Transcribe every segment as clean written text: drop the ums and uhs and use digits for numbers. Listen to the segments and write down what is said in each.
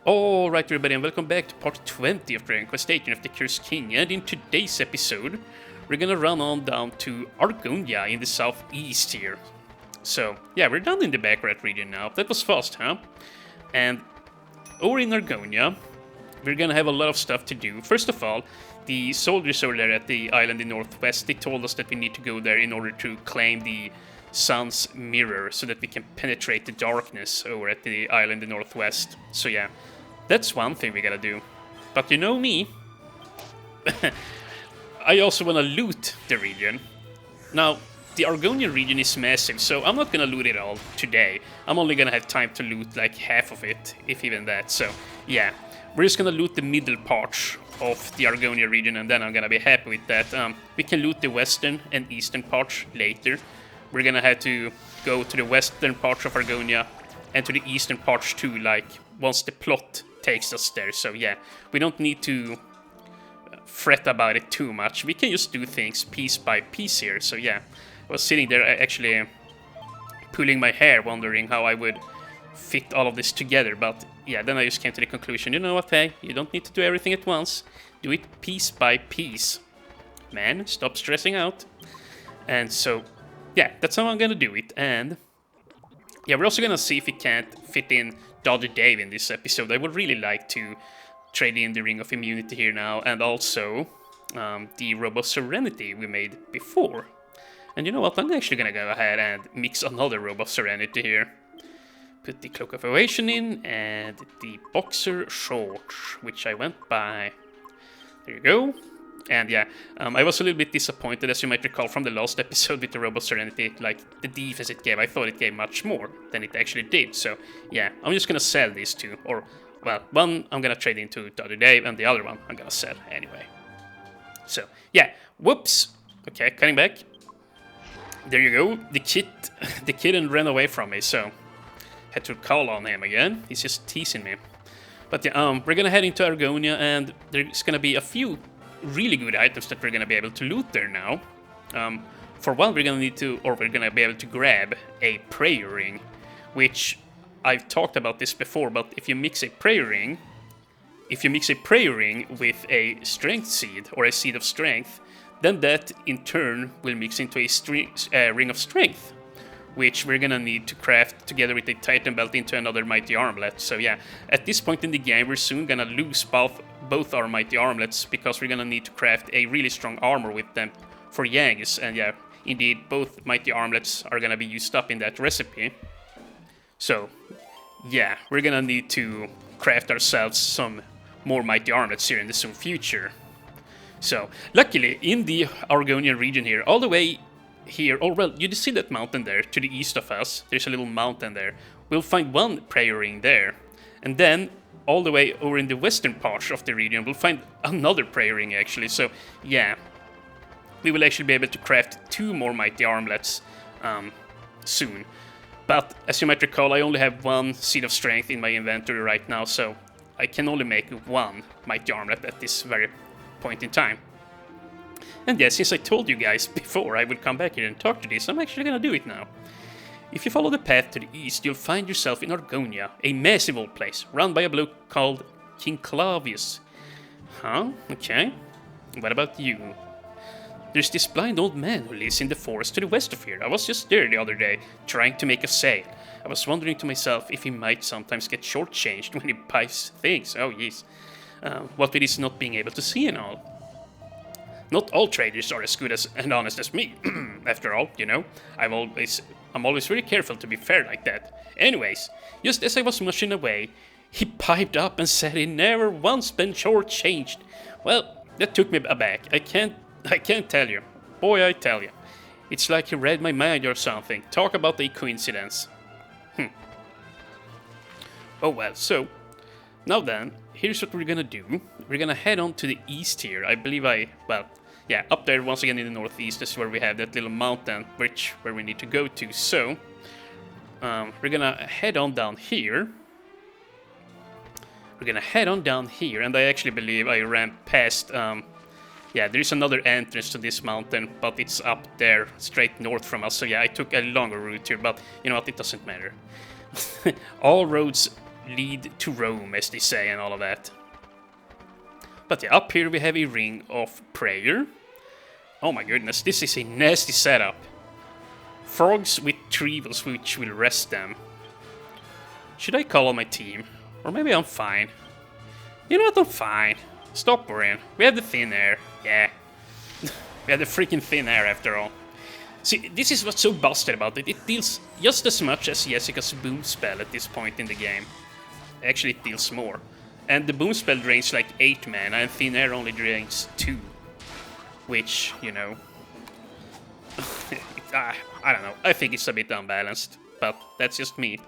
Alright everybody, and welcome back to part 20 of Draqon Station of the Cursed King, and in today's episode we're gonna run on down to Argonia in the southeast here. So yeah, we're down in the Baccarat region now. That was fast, huh? And over in Argonia we're gonna have a lot of stuff to do. First of all, the soldiers over there at the island in northwest, they told us that we need to go there in order to claim the sun's mirror so that we can penetrate the darkness over at the island in northwest. So yeah, that's one thing we gotta do. But you know me, I also wanna loot the region. Now, the Argonia region is massive, so I'm not gonna loot it all today. I'm only gonna have time to loot like half of it, if even that. So yeah, we're just gonna loot the middle parts of the Argonia region, and then I'm gonna be happy with that. We can loot the western and eastern parts later. We're gonna have to go to the western parts of Argonia and to the eastern parts too, like once the plot takes us there. So yeah, we don't need to fret about it too much. We can just do things piece by piece here. So yeah, I was sitting there actually pulling my hair, wondering how I would fit all of this together. But yeah, then I just came to the conclusion, you know what, hey, you don't need to do everything at once. Do it piece by piece. Man, stop stressing out. And so yeah, that's how I'm gonna do it. And yeah, we're also gonna see if we can't fit in Dodger Dave in this episode. I would really like to trade in the Ring of Immunity here now, and also the Robe of Serenity we made before. And you know what, I'm actually gonna go ahead and mix another Robe of Serenity here. Put the Cloak of Ovation in, and the Boxer Shorts, which I went by. There you go. And yeah, I was a little bit disappointed, as you might recall from the last episode with the Robe of Serenity. Like, the defense it gave, I thought it gave much more than it actually did. So yeah, I'm just gonna sell these two. Or, well, one I'm gonna trade into the other day, and the other one I'm gonna sell anyway. So yeah, whoops. Okay, cutting back. There you go. The kitten ran away from me, so had to call on him again. He's just teasing me. But yeah, we're gonna head into Argonia, and there's gonna be a few really good items that we're gonna be able to loot there now. For one, we're gonna be able to grab a prayer ring, which I've talked about this before. But if you mix a prayer ring, with a strength seed or a seed of strength, then that in turn will mix into a ring of strength, which we're gonna need to craft together with a Titan belt into another mighty armlet. So yeah, at this point in the game, we're soon gonna lose both our mighty armlets, because we're gonna need to craft a really strong armor with them for Yangs. And yeah, indeed, both mighty armlets are gonna be used up in that recipe. So yeah, we're gonna need to craft ourselves some more mighty armlets here in the soon future. So luckily, in the Argonian region here, all the way here, or well, you see that mountain there to the east of us, there's a little mountain there. We'll find one prayer ring there, and then all the way over in the western part of the region, we'll find another prayer ring actually. So yeah, we will actually be able to craft 2 more mighty armlets soon. But as you might recall, I only have 1 seed of strength in my inventory right now, so I can only make 1 mighty armlet at this very point in time. And yeah, since I told you guys before I would come back here and talk to this, I'm actually gonna do it now. If you follow the path to the east, you'll find yourself in Argonia, a massive old place, run by a bloke called King Clavius. Huh? Okay. What about you? There's this blind old man who lives in the forest to the west of here. I was just there the other day, trying to make a sale. I was wondering to myself if he might sometimes get shortchanged when he buys things. Oh, yes. What with his not being able to see and all. Not all traders are as good and honest as me. After all, you know, I'm always very careful to be fair like that. Anyways, just as I was mushing away, he piped up and said he never once been shortchanged. Well, that took me aback. I can't tell you. Boy, I tell you. It's like he read my mind or something. Talk about a coincidence. Oh well, so now then, here's what we're gonna do. We're gonna head on to the east here. I believe up there once again in the northeast is where we have that little mountain where we need to go to. So we're gonna head on down here. And I actually believe I ran past. Yeah, there is another entrance to this mountain, but it's up there straight north from us. So yeah, I took a longer route here, but you know what? It doesn't matter. All roads lead to Rome, as they say, and all of that. But yeah, up here we have a ring of prayer. Oh my goodness, this is a nasty setup. Frogs with trevels which will rest them. Should I call on my team? Or maybe I'm fine. You know what, I'm fine. Stop worrying. We have the thin air. Yeah. We have the freaking thin air after all. See, this is what's so busted about it. It deals just as much as Jessica's boom spell at this point in the game. Actually, it deals more. And the boom spell drains like 8 mana, and thin air only drains 2. Which, you know... I don't know. I think it's a bit unbalanced. But that's just me.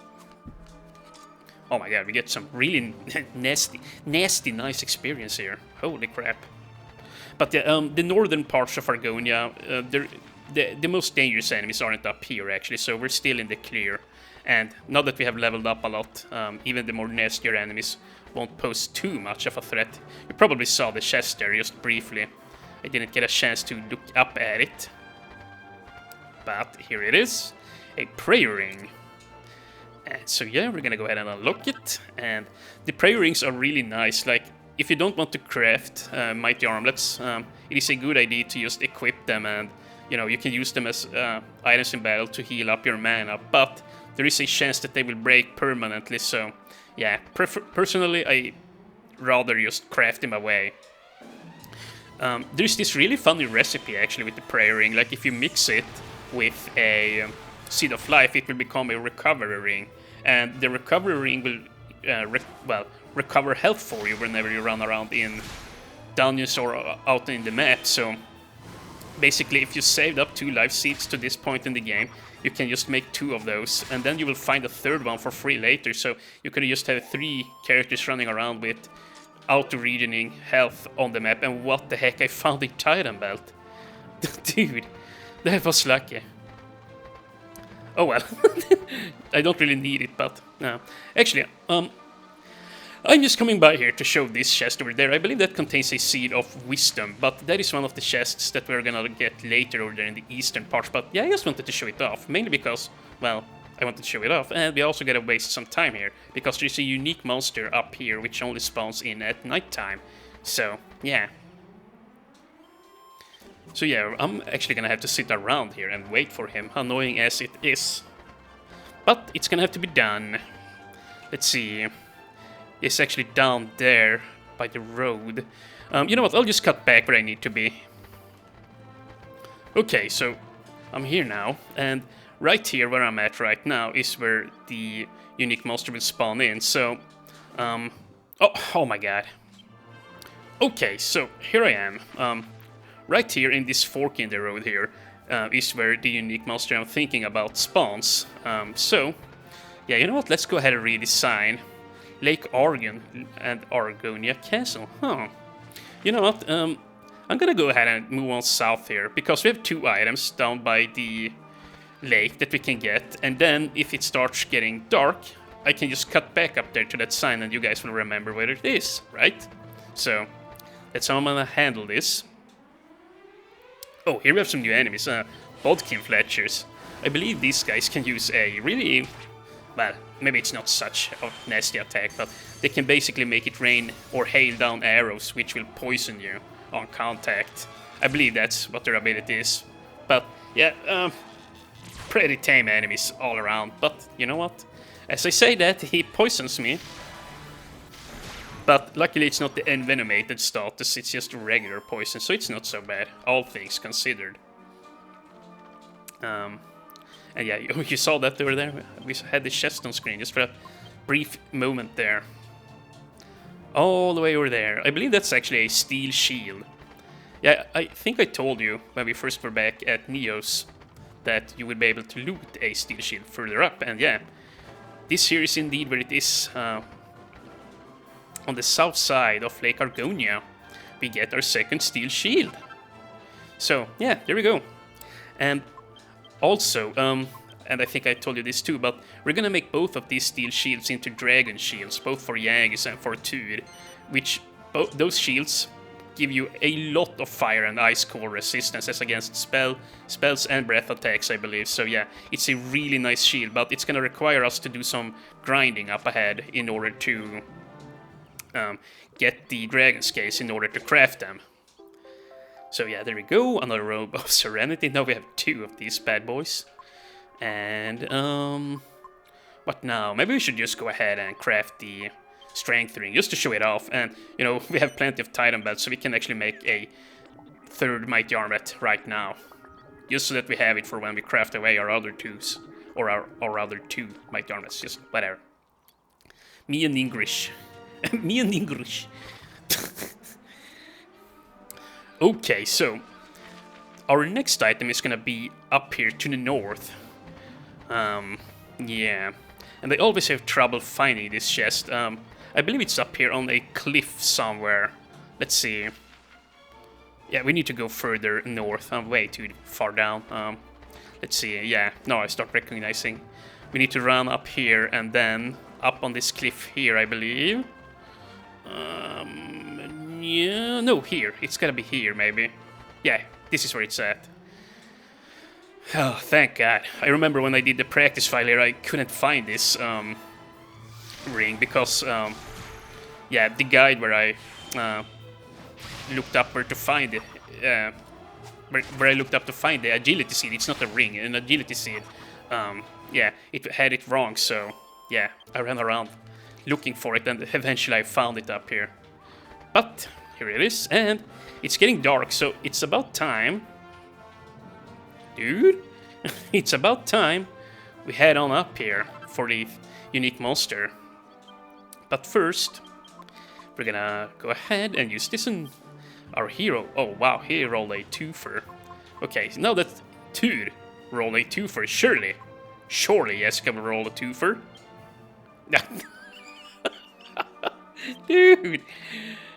Oh my god, we get some really nasty, nice experience here. Holy crap. But the northern parts of Argonia, the most dangerous enemies aren't up here, actually, so we're still in the clear. And now that we have leveled up a lot, even the more nastier enemies won't pose too much of a threat. You probably saw the chest there just briefly. I didn't get a chance to look up at it. But here it is, a prayer ring. And so yeah, we're gonna go ahead and unlock it. And the prayer rings are really nice. Like, if you don't want to craft mighty armlets, it is a good idea to just equip them, and you know, you can use them as items in battle to heal up your mana. But there is a chance that they will break permanently. So yeah, personally, I rather just craft them away. There's this really funny recipe actually with the prayer ring. Like, if you mix it with a Seed of Life, it will become a recovery ring, and the recovery ring will recover health for you whenever you run around in dungeons or out in the map. So basically, if you saved up 2 life seeds to this point in the game, you can just make 2 of those, and then you will find a 3rd one for free later. So you could just have 3 characters running around with auto-regening health on the map. And what the heck, I found a Titan belt. Dude, that was lucky. Oh well, I don't really need it, but no. Actually, I'm just coming by here to show this chest over there. I believe that contains a Seed of Wisdom, but that is one of the chests that we're gonna get later over there in the eastern parts. But yeah, I just wanted to show it off, mainly because, well, I wanted to show it off, and we also gotta waste some time here, because there's a unique monster up here which only spawns in at nighttime. So, yeah. So yeah, I'm actually gonna have to sit around here and wait for him, annoying as it is. But it's gonna have to be done. Let's see. It's actually down there by the road. You know what, I'll just cut back where I need to be. Okay, so I'm here now, and right here where I'm at right now is where the unique monster will spawn in. So, oh my god. Okay, so here I am. Right here in this fork in the road here is where the unique monster I'm thinking about spawns. So, yeah, you know what? Let's go ahead and redesign Lake Argon and Argonia Castle. Huh. You know what? I'm gonna go ahead and move on south here, because we have 2 items down by the lake that we can get. And then, if it starts getting dark, I can just cut back up there to that sign and you guys will remember where it is, right? So, that's how I'm gonna handle this. Oh, here we have some new enemies, Bodkin Fletchers. I believe these guys can use a really, well, maybe it's not such a nasty attack, but they can basically make it rain or hail down arrows which will poison you on contact. I believe that's what their ability is. But, yeah, pretty tame enemies all around. But, you know what? As I say that, he poisons me. But luckily it's not the envenomated status, it's just regular poison, so it's not so bad, all things considered. And yeah, you saw that over there? We had the chest on screen just for a brief moment there. All the way over there. I believe that's actually a steel shield. Yeah, I think I told you when we first were back at Neos that you would be able to loot a steel shield further up, and yeah, this here is indeed where it is. On the south side of Lake Argonia, we get our 2nd steel shield. So, yeah, there we go. And also, and I think I told you this too, but we're gonna make both of these steel shields into dragon shields, both for Yagis and for Tur, which those shields give you a lot of fire and ice core resistances against spells and breath attacks, I believe. So yeah, it's a really nice shield, but it's gonna require us to do some grinding up ahead in order to get the dragon scales in order to craft them. So yeah, there we go, another robe of serenity. Now we have 2 of these bad boys. And what now? Maybe we should just go ahead and craft the strength ring just to show it off. And you know, we have plenty of titan belts, so we can actually make a 3rd mighty armlet right now, just so that we have it for when we craft away our other 2s, or our other 2 mighty armlets, just whatever. Me and English. Me and English. Okay, so our next item is gonna be up here to the north. Yeah, and I always have trouble finding this chest. I believe it's up here on a cliff somewhere. Let's see. Yeah, we need to go further north. I'm way too far down. Let's see. Yeah, now I start recognizing. We need to run up here and then up on this cliff here, I believe. Yeah, no, here. It's gotta be here, maybe. Yeah, this is where it's at. Oh, thank God. I remember when I did the practice file here, I couldn't find this ring because, yeah, the guide where I looked up where to find it, where I looked up to find the agility seed, it's not a ring, an agility seed. Yeah, it had it wrong, so yeah, I ran around looking for it, and eventually I found it up here. But here it is, and it's getting dark, so it's about time. Dude, it's about time we head on up here for the unique monster. But first, we're gonna go ahead and use this on our hero. Oh wow, he rolled a 2-fer. Okay, so now that dude rolled a 2-fer, surely yes, can roll a 2-fer. Dude,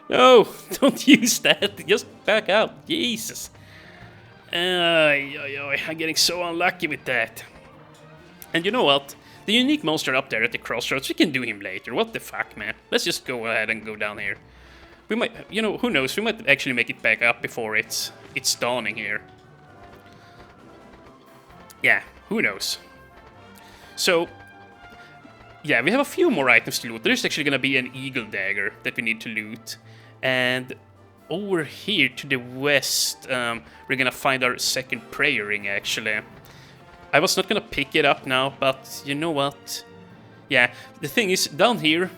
no, don't use that. Just back out, Jesus. I'm getting so unlucky with that. And you know what? The unique monster up there at the crossroads, we can do him later. What the fuck, man? Let's just go ahead and go down here. We might, you know, who knows? We might actually make it back up before it's dawning here. Yeah, who knows? So, yeah, we have a few more items to loot. There's actually gonna be an eagle dagger that we need to loot. And over here to the west, we're gonna find our 2nd prayer ring, actually. I was not gonna pick it up now, but you know what? Yeah, the thing is, down here,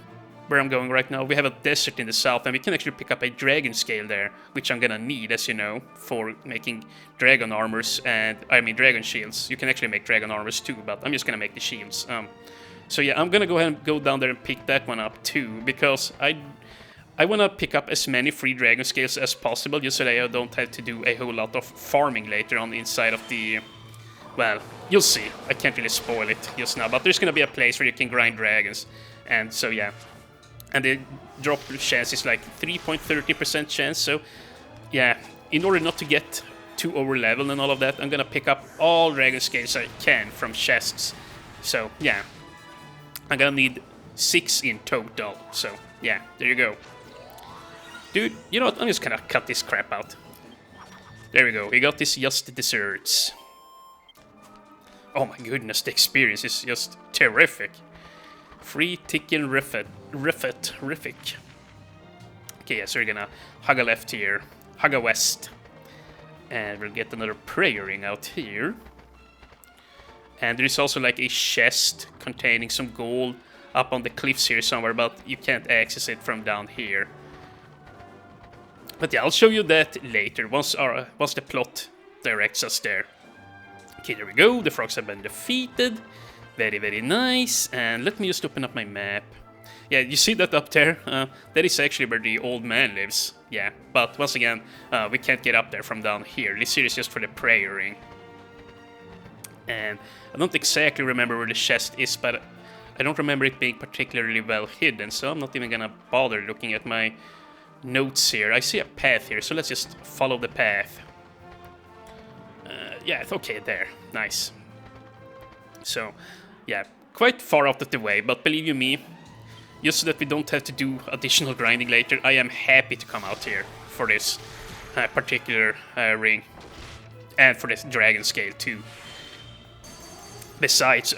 where I'm going right now, we have a desert in the south, and we can actually pick up a dragon scale there, which I'm gonna need, as you know, for making dragon armors and, I mean, dragon shields. You can actually make dragon armors too, but I'm just gonna make the shields. So yeah, I'm gonna go ahead and go down there and pick that one up too, because I want to pick up as many free dragon scales as possible, just so that I don't have to do a whole lot of farming later on the inside of the... Well, you'll see. I can't really spoil it just now, but there's going to be a place where you can grind dragons. And so, yeah. And the drop chance is like 3.30% chance, so... Yeah, in order not to get too over-leveled and all of that, I'm going to pick up all dragon scales I can from chests. So, yeah. I'm going to need 6 in total, so, yeah, there you go. Dude, you know what? I'm just gonna cut this crap out. There we go. We got this just desserts. Oh my goodness, the experience is just terrific. Free ticking riffit. Okay, yeah, so we're gonna hug a left here, hug a west. And we'll get another prayer ring out here. And there's also like a chest containing some gold up on the cliffs here somewhere, but you can't access it from down here. But yeah, I'll show you that later, once the plot directs us there. Okay, there we go, the frogs have been defeated. Very, very nice. And let me just open up my map. Yeah, you see that up there? That is actually where the old man lives. Yeah, but once again, we can't get up there from down here. This here is just for the prayer ring. And I don't exactly remember where the chest is, but I don't remember it being particularly well hidden, so I'm not even gonna bother looking at my notes here. I see a path here, so let's just follow the path. Yeah, okay, there. Nice. So, yeah, quite far out of the way, but believe you me, just so that we don't have to do additional grinding later, I am happy to come out here for this particular ring. And for this dragon scale too. Besides,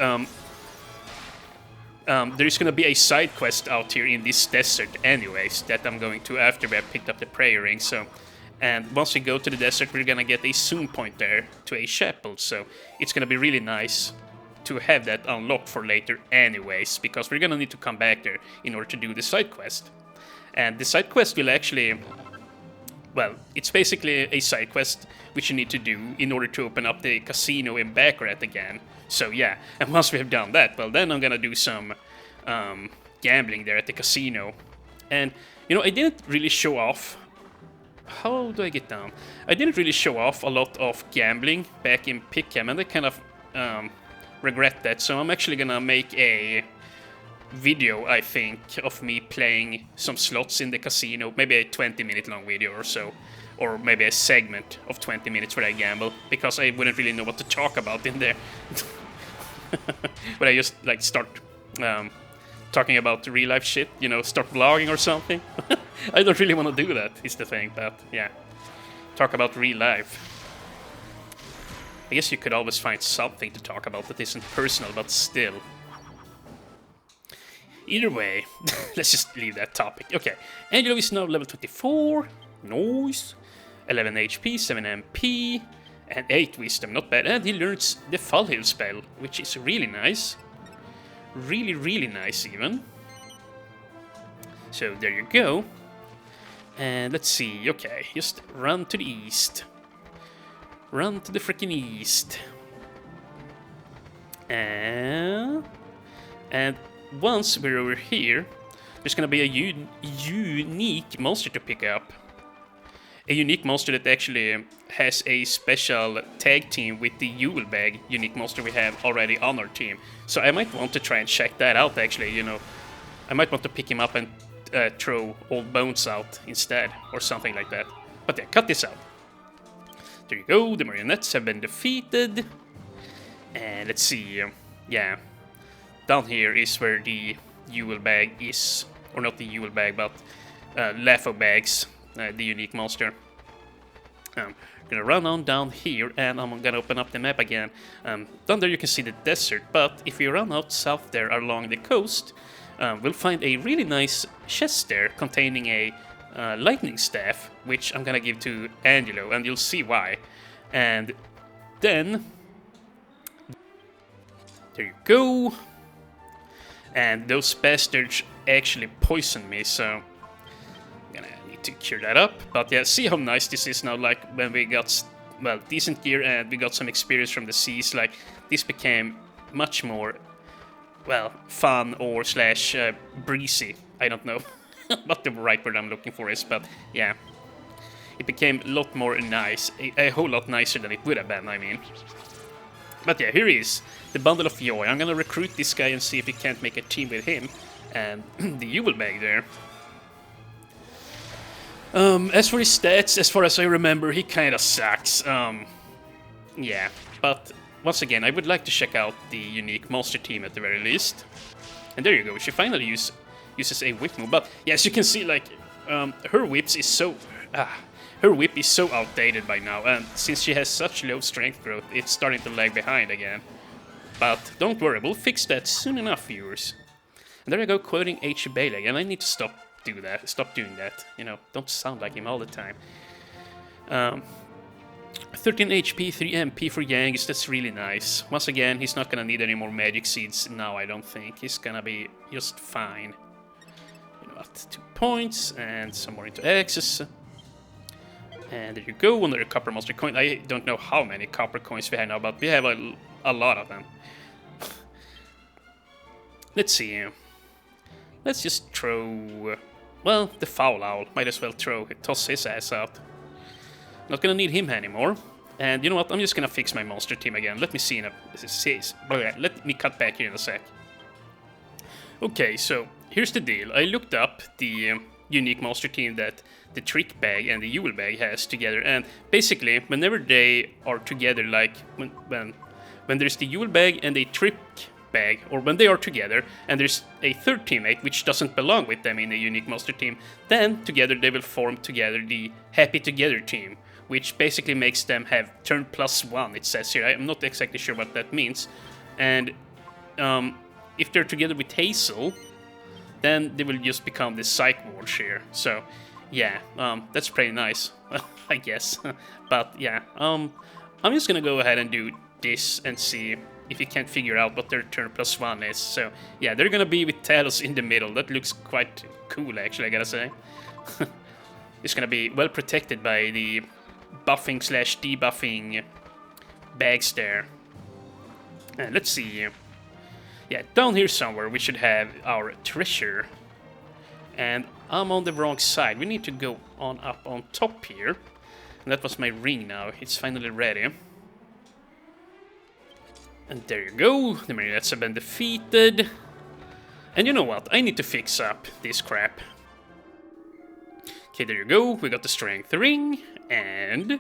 there's gonna be a side quest out here in this desert anyways that I'm going to after we have picked up the prayer ring, so... And once we go to the desert, we're gonna get a zoom point there to a chapel, so it's gonna be really nice to have that unlocked for later anyways, because we're gonna need to come back there in order to do the side quest. And the side quest will actually... Well, it's basically a side quest which you need to do in order to open up the casino in Baccarat again. So yeah, and once we have done that, well then I'm gonna do some gambling there at the casino. And, you know, I didn't really show off... How do I get down? I didn't really show off a lot of gambling back in Pickham, and I kind of regret that. So I'm actually gonna make a video, I think, of me playing some slots in the casino. Maybe a 20-minute long video or so. Or maybe a segment of 20 minutes where I gamble, because I wouldn't really know what to talk about in there. But I just, like, start talking about real life shit, you know, start vlogging or something. I don't really want to do that, is the thing, but yeah. Talk about real life. I guess you could always find something to talk about that isn't personal, but still. Either way, let's just leave that topic. Okay, Angelo is now level 24. Nice. 11 HP, 7 MP, and 8 Wisdom, not bad. And he learns the Fall Heal spell, which is really nice. Really, really nice even. So there you go. And let's see, okay, just run to the east. Run to the freaking east. And once we're over here, there's gonna be a unique monster to pick up. A unique monster that actually has a special tag team with the Yule Bag unique monster we have already on our team. So I might want to try and check that out actually, you know. I might want to pick him up and throw old bones out instead, or something like that. But yeah, cut this out. There you go, the marionettes have been defeated. And let's see, yeah. Down here is where the Yule Bag is. Or not the Yule Bag, but Lafo Bags. The unique monster. I'm gonna run on down here and I'm gonna open up the map again. Down there you can see the desert, but if we run out south there along the coast, we'll find a really nice chest there containing a lightning staff, which I'm gonna give to Angelo, and you'll see why. And then... There you go. And those bastards actually poisoned me, so... to cure that up, but yeah, see how nice this is now, like when we got, well, decent gear and we got some experience from the seas, like this became much more, well, fun or slash breezy, I don't know what the right word I'm looking for is, but yeah, it became a lot more nice, a whole lot nicer than it would have been, I mean. But yeah, here he is, the Bundle of Joy. I'm gonna recruit this guy and see if we can't make a team with him, and the Yule Bag there. As for his stats, as far as I remember, he kinda sucks. Yeah, but once again, I would like to check out the unique monster team at the very least. And there you go, she finally uses a whip move. But yeah, as you can see, like, her whip is so outdated by now, and since she has such low strength growth, it's starting to lag behind again. But don't worry, we'll fix that soon enough, viewers. And there I go, quoting H. Bailey, and I need to stop doing that, you know, don't sound like him all the time. 13 HP, 3 MP for Yangs, that's really nice. Once again, he's not gonna need any more magic seeds now, I don't think. He's gonna be just fine. You know what, 2 points, and some more into access. And there you go, another copper monster coin. I don't know how many copper coins we have now, but we have a lot of them. Let's see. Let's just throw... Well, the Foul Owl. Might as well toss his ass out. Not gonna need him anymore. And you know what? I'm just gonna fix my monster team again. Let me see in a... Let me cut back here in a sec. Okay, so here's the deal. I looked up the unique monster team that the Trick Bag and the Yule Bag has together. And basically, whenever they are together, like when there's the Yule Bag and a Trick bag, or when they are together, and there's a third teammate which doesn't belong with them in a unique monster team, then together they will form together the Happy Together team, which basically makes them have turn +1, it says here. I'm not exactly sure what that means. And if they're together with Hazel, then they will just become the Psych Wards here. So, yeah, that's pretty nice, I guess. But, yeah, I'm just gonna go ahead and do this and see if you can't figure out what their turn +1 is. So, yeah, they're gonna be with Talos in the middle. That looks quite cool, actually, I gotta say. It's gonna be well protected by the buffing/debuffing bags there. And let's see. Yeah, down here somewhere we should have our treasure. And I'm on the wrong side. We need to go on up on top here. And that was my ring now. It's finally ready. And there you go. The marionettes have been defeated. And you know what? I need to fix up this crap. Okay, there you go. We got the strength ring. And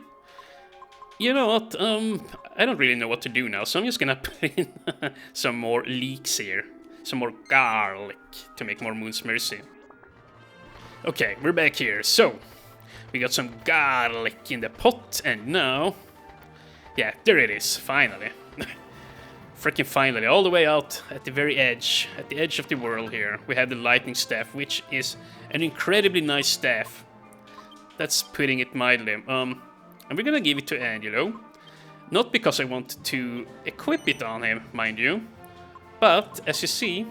you know what? I don't really know what to do now, so I'm just gonna put in some more leeks here. Some more garlic to make more Moon's Mercy. Okay, we're back here. So, we got some garlic in the pot, and now... yeah, there it is, finally. Freaking finally, all the way out at the very edge, at the edge of the world here, we have the lightning staff, which is an incredibly nice staff. That's putting it mildly. And we're gonna give it to Angelo. Not because I want to equip it on him, mind you, but as you see,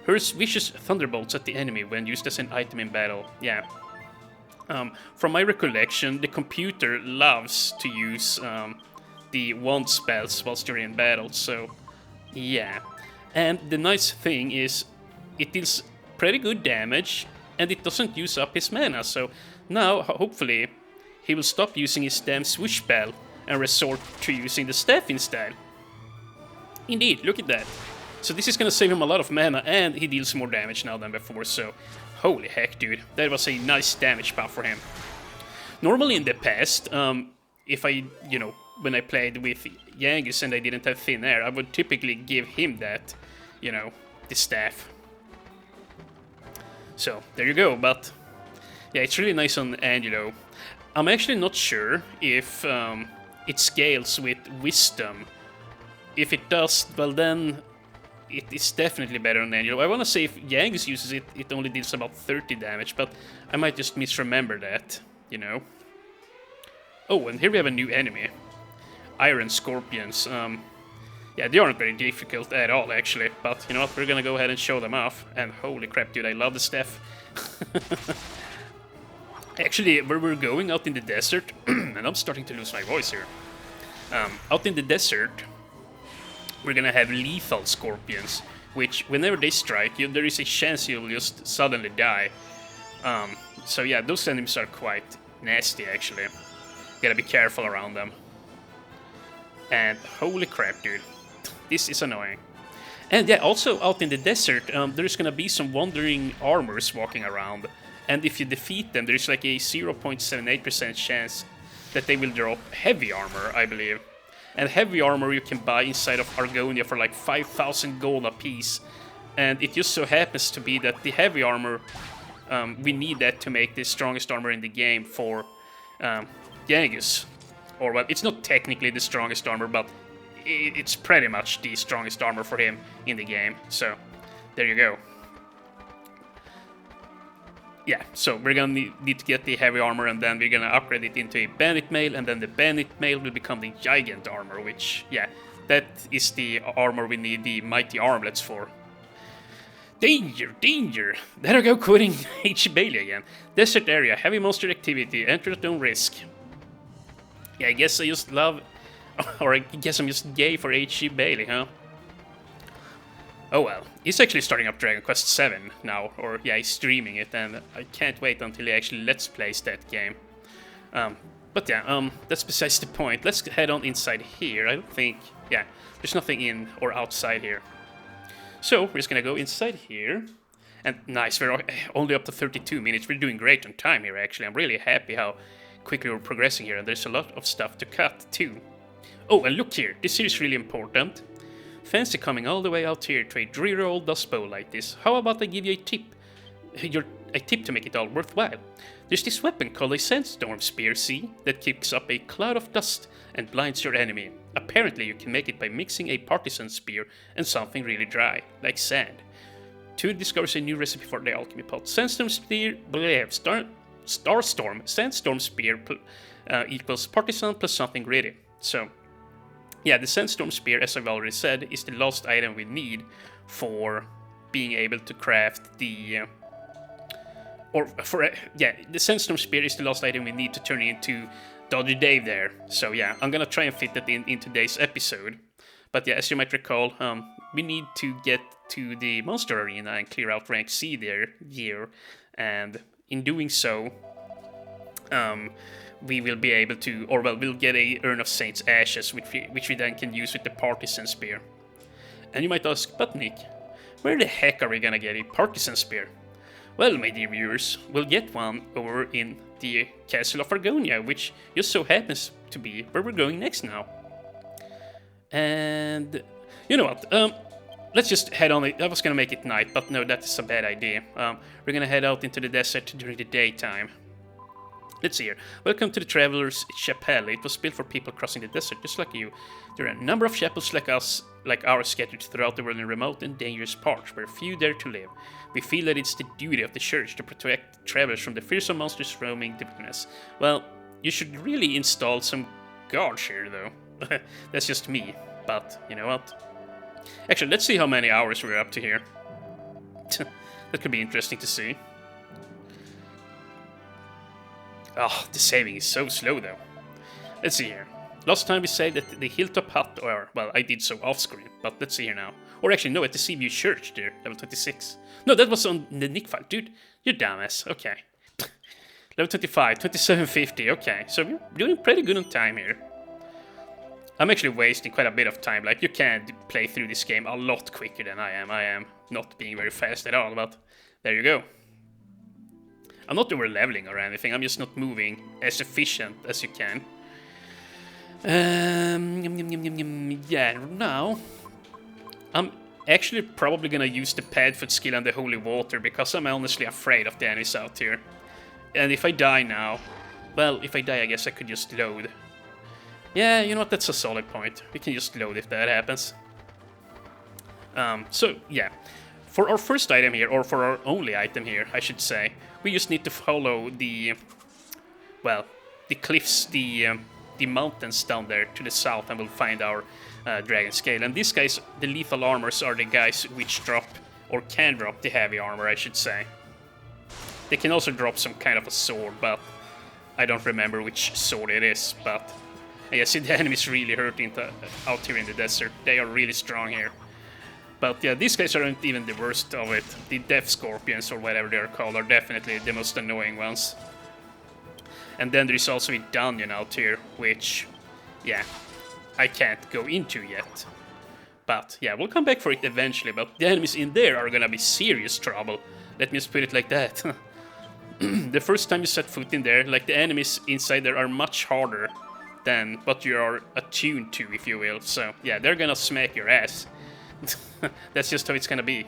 hurls vicious thunderbolts at the enemy when used as an item in battle. Yeah. From my recollection, the computer loves to use the wand spells whilst you're in battle, so yeah. And the nice thing is, it deals pretty good damage, and it doesn't use up his mana, so now, hopefully, he will stop using his damn swoosh spell and resort to using the staff instead. Indeed, look at that. So this is gonna save him a lot of mana, and he deals more damage now than before, so holy heck, dude. That was a nice damage buff for him. Normally in the past, if I, you know, when I played with Yangus and I didn't have thin air, I would typically give him that, you know, the staff. So, there you go, but yeah, it's really nice on Angelo. I'm actually not sure if it scales with Wisdom. If it does, well then it is definitely better on Angelo. I want to say if Yangus uses it, it only deals about 30 damage, but I might just misremember that, you know. Oh, and here we have a new enemy. Iron Scorpions. Yeah, they aren't very difficult at all, actually, but you know what, we're gonna go ahead and show them off. And holy crap, dude, I love the staff. Actually, where we're going out in the desert, and I'm starting to lose my voice here. Out in the desert, we're gonna have lethal scorpions, which whenever they strike you, there is a chance you'll just suddenly die. So yeah, those enemies are quite nasty, actually. Gotta be careful around them. And holy crap, dude, this is annoying. And yeah, also out in the desert, there's gonna be some wandering armors walking around. And if you defeat them, there's like a 0.78% chance that they will drop heavy armor, I believe. And heavy armor you can buy inside of Argonia for like 5,000 gold a piece. And it just so happens to be that the heavy armor, we need that to make the strongest armor in the game for Yangus. Or, well, it's not technically the strongest armor, but it's pretty much the strongest armor for him in the game. So, there you go. Yeah, so we're gonna need to get the heavy armor, and then we're gonna upgrade it into a bandit mail, and then the bandit mail will become the gigant armor, which, yeah, that is the armor we need the mighty armlets for. Danger, danger! There I go quitting H.E. Bailey again. Desert area, heavy monster activity, enter at own risk. Yeah, I guess I just love, or I guess I'm just gay for H.E. Bailey, huh? Oh well, he's actually starting up Dragon Quest VII now, or yeah, he's streaming it, and I can't wait until he actually Let's Plays that game. But yeah, that's besides the point. Let's head on inside here. I don't think, yeah, there's nothing in or outside here. So, we're just gonna go inside here. And nice, we're only up to 32 minutes. We're doing great on time here, actually. I'm really happy how quickly we're progressing here, and there's a lot of stuff to cut, too. Oh, and look here, this here is really important. Fancy coming all the way out here to a dreary old dust bowl like this. How about I give you a tip? A tip to make it all worthwhile. There's this weapon called a sandstorm spear, see? That kicks up a cloud of dust and blinds your enemy. Apparently you can make it by mixing a partisan spear and something really dry, like sand. 2 discovers a new recipe for the alchemy pot. Sandstorm spear, sandstorm spear equals partisan plus something gritty. So, yeah, the sandstorm spear, as I've already said, is the last item we need for being able to craft the... the sandstorm spear is the last item we need to turn into Dodgy Dave there. So yeah, I'm gonna try and fit that in today's episode. But yeah, as you might recall, we need to get to the monster arena and clear out rank C there, and in doing so, we will be able to, or well, we'll get a Urn of Saints Ashes, which we then can use with the Partisan Spear. And you might ask, but Nick, where the heck are we gonna get a Partisan Spear? Well, my dear viewers, we'll get one over in the Castle of Argonia, which just so happens to be where we're going next now. And you know what? Let's just head on. I was gonna make it night, but no, that is a bad idea. We're gonna head out into the desert during the daytime. Let's see here. Welcome to the Traveler's Chapel. It was built for people crossing the desert, just like you. There are a number of chapels like ours scattered throughout the world in remote and dangerous parts, where few dare to live. We feel that it's the duty of the church to protect travelers from the fearsome monsters roaming the wilderness. Well, you should really install some guards here, though. That's just me, but you know what? Actually, let's see how many hours we're up to here. That could be interesting to see. Oh, the saving is so slow, though. Let's see here. Last time we saved at the Hilltop Hut, or, well, I did so off-screen, but let's see here now. Or actually, no, at the Seaview Church there, level 26. No, that was on the Nick file. Dude, you dumbass. Okay. Level 25, 2750, okay. So we're doing pretty good on time here. I'm actually wasting quite a bit of time. Like, you can play through this game a lot quicker than I am. I am not being very fast at all, but there you go. I'm not over-leveling or anything, I'm just not moving as efficient as you can. Yeah, now I'm actually probably gonna use the Padfoot skill and the Holy Water, because I'm honestly afraid of the enemies out here. And if I die now, well, if I die I guess I could just load. Yeah, you know what, that's a solid point. We can just load if that happens. So, yeah. For our first item here, or for our only item here, I should say, we just need to follow the, well, the cliffs, the mountains down there to the south, and we'll find our dragon scale. And these guys, the lethal armors, are the guys which drop, or can drop, the heavy armor, I should say. They can also drop some kind of a sword, but I don't remember which sword it is, but I guess the enemies really hurt out here in the desert. They are really strong here. But yeah, these guys aren't even the worst of it. The Death Scorpions, or whatever they're called, are definitely the most annoying ones. And then there is also a dungeon out here, which, yeah, I can't go into yet. But yeah, we'll come back for it eventually, but the enemies in there are gonna be serious trouble. Let me just put it like that. The first time you set foot in there, like, the enemies inside there are much harder than what you are attuned to, if you will. So yeah, they're gonna smack your ass. That's just how it's gonna be.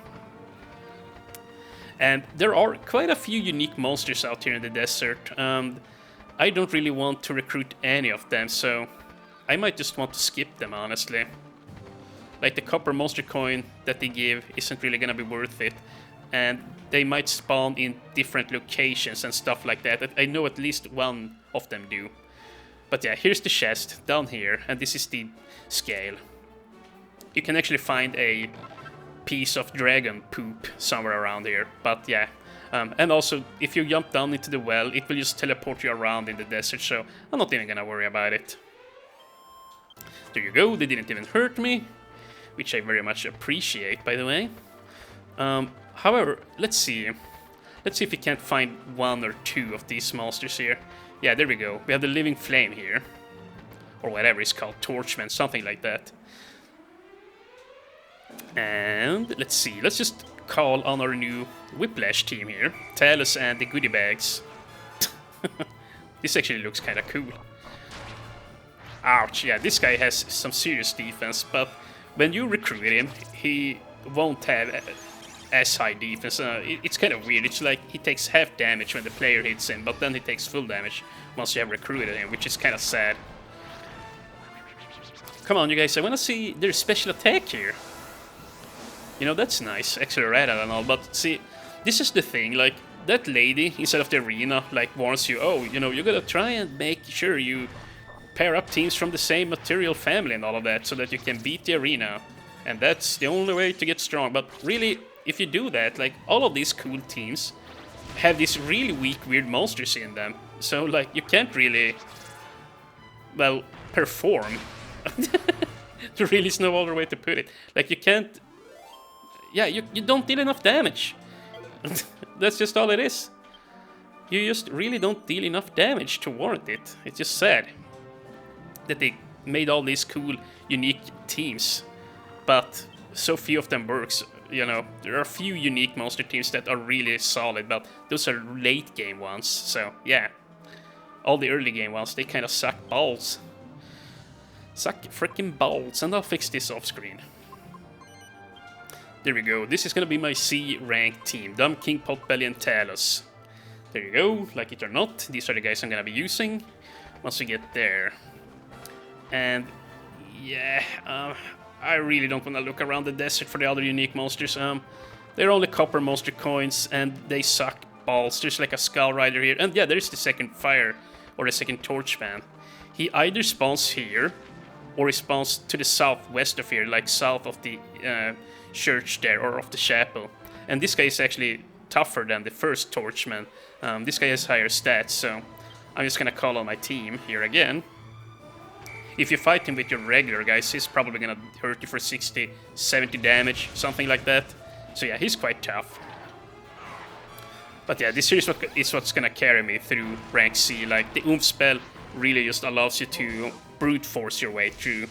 And there are quite a few unique monsters out here in the desert. I don't really want to recruit any of them, so I might just want to skip them, honestly. Like, the copper monster coin that they give isn't really gonna be worth it. And they might spawn in different locations and stuff like that. I know at least one of them do. But yeah, here's the chest down here, and this is the scale. You can actually find a piece of dragon poop somewhere around here, but yeah. And also, if you jump down into the well, it will just teleport you around in the desert, so I'm not even gonna worry about it. There you go, they didn't even hurt me, which I very much appreciate, by the way. However, let's see. Let's see if we can't find one or two of these monsters here. Yeah, there we go. We have the Living Flame here. Or whatever it's called, Torchman, something like that. And let's see, let's just call on our new Whiplash team here. Talus and the goodie bags. This actually looks kinda cool. Ouch, yeah, this guy has some serious defense, but when you recruit him, he won't have as high defense. It's kind of weird. It's like he takes half damage when the player hits him, but then he takes full damage once you have recruited him, which is kind of sad. Come on, you guys, I want to see their special attack here. You know, that's nice, accelerated and all, but see, this is the thing, like, that lady inside of the arena, like, warns you, oh, you know, you gotta try and make sure you pair up teams from the same material family and all of that, so that you can beat the arena. And that's the only way to get strong. But really, if you do that, like, all of these cool teams have these really weak, weird monsters in them. So, like, you can't really, well, perform. There really is no other way to put it. Like, you can't... Yeah, you don't deal enough damage. That's just all it is. You just really don't deal enough damage to warrant it. It's just sad that they made all these cool, unique teams, but so few of them works. You know, there are a few unique monster teams that are really solid, but those are late game ones. So yeah, all the early game ones, they kind of suck balls. Suck freaking balls, and I'll fix this off screen. There we go. This is gonna be my C rank team. Dumb King, Potbelly, and Talos. There you go. Like it or not, these are the guys I'm gonna be using once we get there. And yeah, I really don't want to look around the desert for the other unique monsters. They're only copper monster coins, and they suck balls. There's like a Skull Rider here, and yeah, there's the second fire or the second Torchman. He either spawns here, or he spawns to the southwest of here, like south of the church there, or of the chapel. And this guy is actually tougher than the first Torchman. This guy has higher stats, so I'm just gonna call on my team here again. If you fight him with your regular guys, he's probably gonna hurt you for 60, 70 damage, something like that. So yeah, he's quite tough. But yeah, this is what's gonna carry me through rank C. Like, the Oomph spell really just allows you to brute force your way through.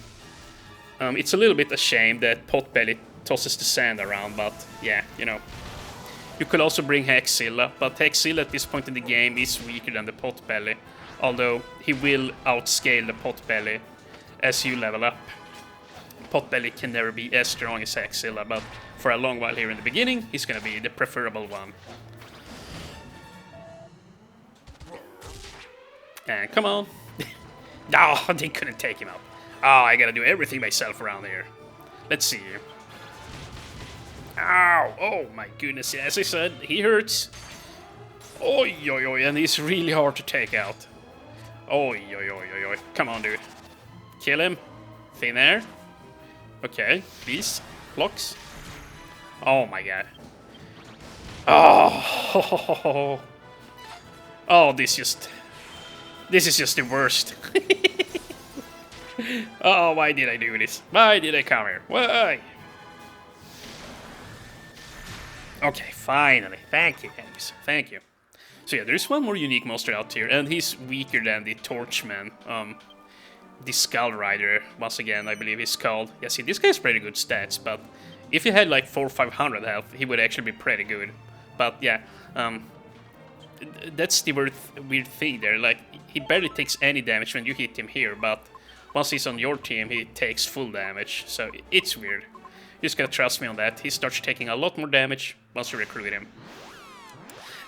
It's a little bit a shame that Potbelly tosses the sand around, but yeah, you know. You could also bring Hexzilla, but Hexzilla at this point in the game is weaker than the Potbelly, although he will outscale the Potbelly as you level up. Potbelly can never be as strong as Hexzilla, but for a long while here in the beginning, he's gonna be the preferable one. And come on. No, they couldn't take him out. Oh, I gotta do everything myself around here. Let's see here. Ow! Oh my goodness, yeah, as I said, he hurts. Oi, oi, oi, and he's really hard to take out. Oi, oi, oi, oi, oi. Come on, dude. Kill him. Thin air. Okay, please. Blocks. Oh my god. Oh, oh, this is just the worst. Oh, why did I do this? Why did I come here? Why? Okay, finally. Thank you, Henry. Thank you. So yeah, there's one more unique monster out here, and he's weaker than the Torchman. The Skull Rider, once again, I believe he's called. Yeah, see, this guy's pretty good stats, but if he had like 400 or 500 health, he would actually be pretty good. But yeah, that's the weird thing there. Like, he barely takes any damage when you hit him here, but once he's on your team, he takes full damage. So it's weird. You just gotta trust me on that. He starts taking a lot more damage once you recruit him.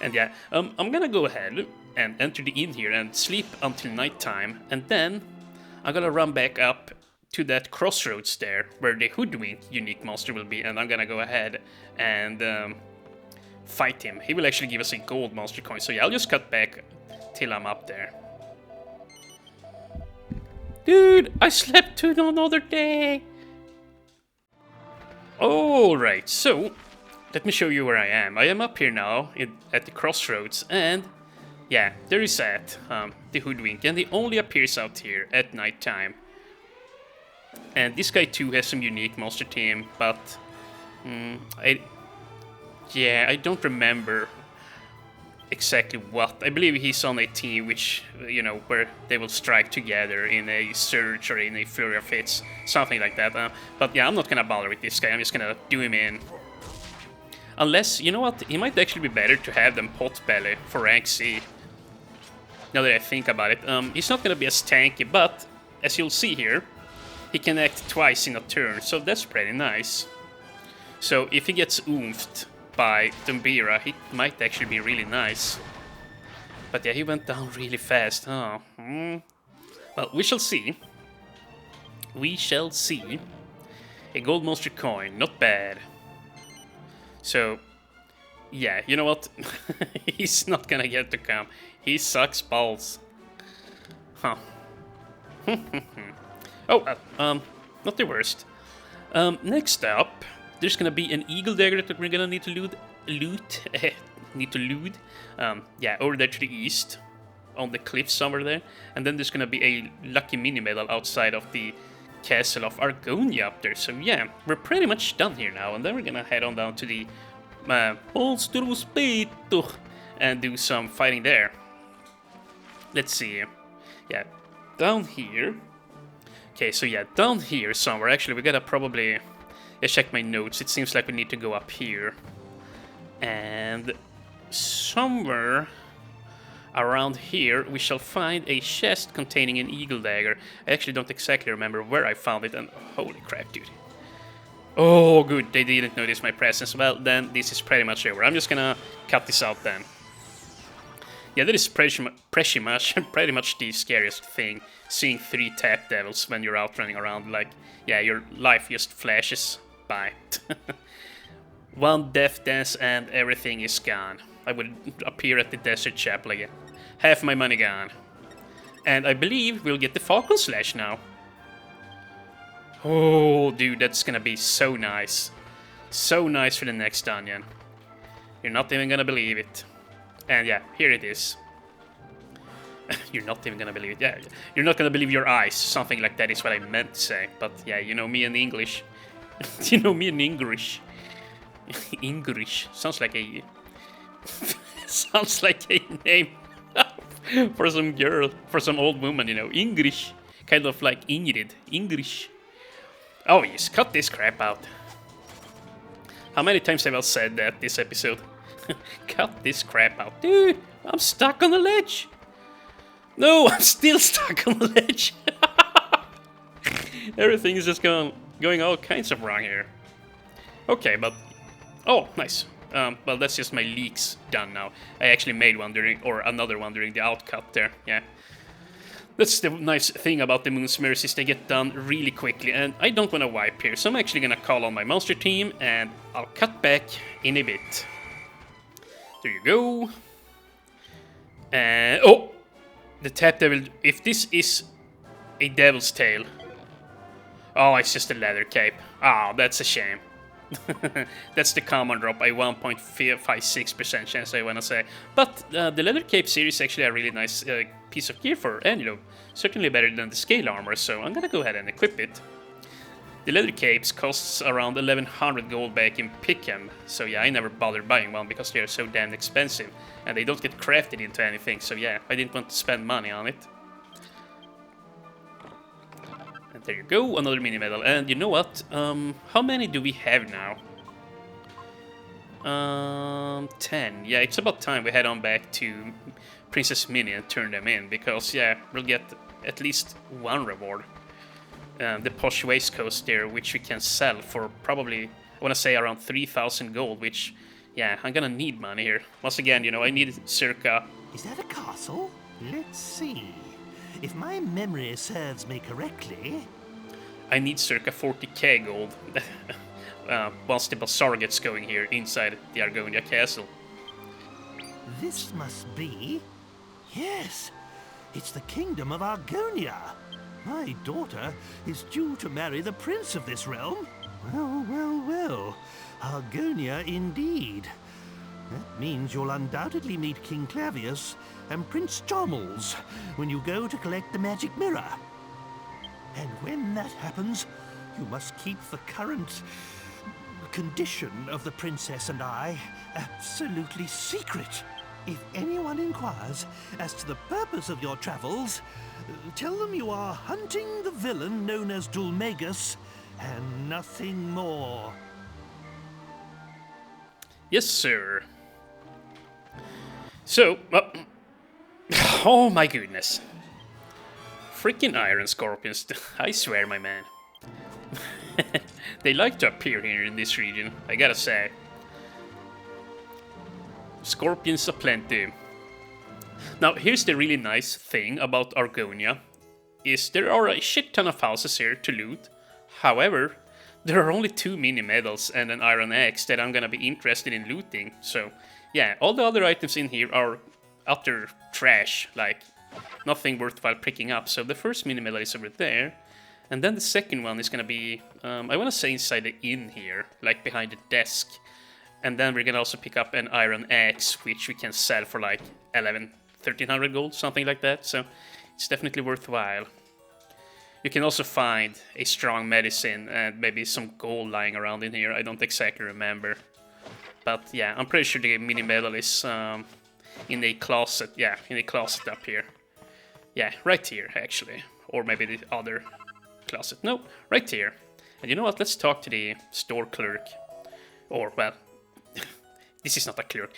And yeah, I'm gonna go ahead and enter the inn here and sleep until nighttime, and then I'm gonna run back up to that crossroads there, where the Hoodwink unique monster will be, and I'm gonna go ahead and fight him. He will actually give us a gold monster coin, so yeah, I'll just cut back till I'm up there. Dude, I slept to another day! Alright, so let me show you where I am. I am up here now at the crossroads, and yeah, there is that, the Hoodwink, and he only appears out here at night time. And this guy too has some unique monster team, but I don't remember exactly what. I believe he's on a team which, you know, where they will strike together in a surge or in a flurry of hits, something like that. But yeah, I'm not gonna bother with this guy. I'm just gonna do him in. Unless, you know what, he might actually be better to have them Potbelly for rank C. Now that I think about it, he's not gonna be as tanky, but as you'll see here, he can act twice in a turn, so that's pretty nice. So if he gets oomphed by Dumbira, he might actually be really nice. But yeah, he went down really fast. Oh, Well, we shall see. We shall see. A gold monster coin, not bad. So, yeah, you know what? He's not gonna get to come. He sucks balls. Huh. Oh, not the worst. Next up, there's gonna be an eagle dagger that we're gonna need to loot. Yeah, over there to the east, on the cliff somewhere there. And then there's gonna be a lucky mini medal outside of the castle of Argonia up there. So yeah, we're pretty much done here now. And then we're gonna head on down to the Monstro Speto and do some fighting there. Let's see. Yeah, down here. Okay, so yeah, down here somewhere. Actually, we gotta probably check my notes. It seems like we need to go up here. And somewhere around here, we shall find a chest containing an eagle dagger. I actually don't exactly remember where I found it, and holy crap, dude. Oh, good, they didn't notice my presence. Well, then this is pretty much over. I'm just gonna cut this out then. Yeah, that is pretty much the scariest thing, seeing 3 tap devils when you're out running around. Like, yeah, your life just flashes by. One death dance and everything is gone. I would appear at the desert chapel again. Half my money gone. And I believe we'll get the Falcon Slash now. Oh, dude, that's gonna be so nice. So nice for the next dungeon. You're not even gonna believe it. And yeah, here it is. You're not even gonna believe it. Yeah, you're not gonna believe your eyes. Something like that is what I meant to say. But yeah, you know me in English. You know me in English. English sounds like a sounds like a name for some girl, for some old woman, you know. English, kind of like Ingrid. English. Oh yes, cut this crap out. How many times have I said that this episode? Cut this crap out, dude. I'm stuck on the ledge. No, I'm still stuck on the ledge. Everything is just going all kinds of wrong here. Okay, but oh, nice. Well, that's just my leaks done now. I actually made one another one during the outcut there. Yeah, that's the nice thing about the Moon's Mercies. They get done really quickly, and I don't want to wipe here, so I'm actually gonna call on my monster team, and I'll cut back in a bit. There you go. And oh, the tap devil. If this is a devil's tail, oh, it's just a leather cape. Oh, that's a shame. That's the common drop, a 1.56% chance, I wanna say. But the leather cape series is actually a really nice piece of gear for, and you know, certainly better than the scale armor, so I'm gonna go ahead and equip it. The leather capes costs around 1100 gold back in Pickham, so yeah, I never bothered buying one because they are so damn expensive, and they don't get crafted into anything, so yeah, I didn't want to spend money on it. And there you go, another mini medal. And you know what? How many do we have now? 10. Yeah, it's about time we head on back to Princess Minnie and turn them in, because yeah, we'll get at least one reward. The posh waistcoat there, which we can sell for probably, I want to say around 3,000 gold, which, yeah, I'm gonna need money here. Once again, you know, I need circa... Is that a castle? Let's see. If my memory serves me correctly... I need circa 40k gold once the bazaar gets going here inside the Argonia castle. This must be... Yes, it's the kingdom of Argonia. My daughter is due to marry the prince of this realm. Well, well, well. Argonia indeed. That means you'll undoubtedly meet King Clavius and Prince Charmles when you go to collect the magic mirror. And when that happens, you must keep the current condition of the princess and I absolutely secret. If anyone inquires as to the purpose of your travels, tell them you are hunting the villain known as Dulmagus and nothing more. Yes, sir. So, oh my goodness. Freaking iron scorpions, I swear, my man. They like to appear here in this region, I gotta say. Scorpions aplenty. Now, here's the really nice thing about Argonia, is there are a shit ton of houses here to loot. However, there are only 2 mini medals and an iron axe that I'm gonna be interested in looting. So, yeah, all the other items in here are utter trash, like nothing worthwhile picking up. So the first mini medal is over there, and then the second one is gonna be, I wanna say inside the inn here, like behind the desk. And then we're gonna also pick up an iron axe, which we can sell for like 1300 gold, something like that. So it's definitely worthwhile. You can also find a strong medicine and maybe some gold lying around in here. I don't exactly remember. But yeah, I'm pretty sure the mini medal is in a closet. Yeah, in a closet up here. Yeah, right here actually. Or maybe the other closet. No, right here. And you know what? Let's talk to the store clerk. Or, well, this is not a clerk.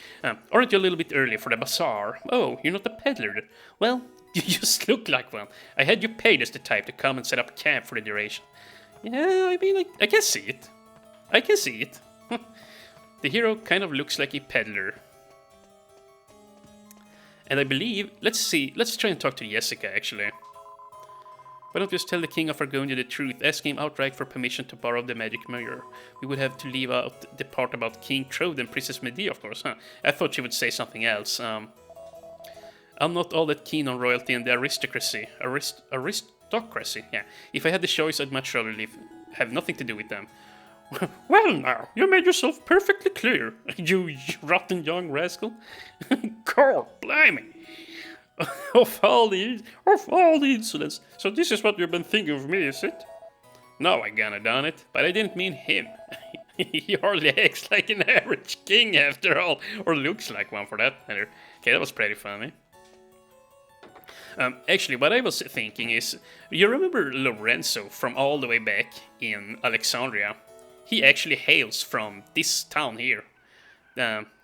Aren't you a little bit early for the bazaar? Oh, you're not a peddler. Well, you just look like one. I had you paid as the type to come and set up camp for the duration. Yeah, I mean, I can see it. I can see it. The hero kind of looks like a peddler. And I believe, let's try and talk to Jessica, actually. Why don't we just tell the king of Argonia the truth, asking him outright for permission to borrow the magic mirror? We would have to leave out the part about King Trode and Princess Medea, of course, huh? I thought she would say something else. I'm not all that keen on royalty and the aristocracy. Aristocracy, yeah. If I had the choice, I'd much rather have nothing to do with them. Well now, you made yourself perfectly clear, you rotten young rascal. God, blimey. Of all the insolence. So this is what you've been thinking of me, is it? No, I gonna done it, but I didn't mean him. He hardly acts like an average king after all, or looks like one for that matter. Okay, that was pretty funny. Actually, what I was thinking is, you remember Lorenzo from all the way back in Alexandria? He actually hails from this town here.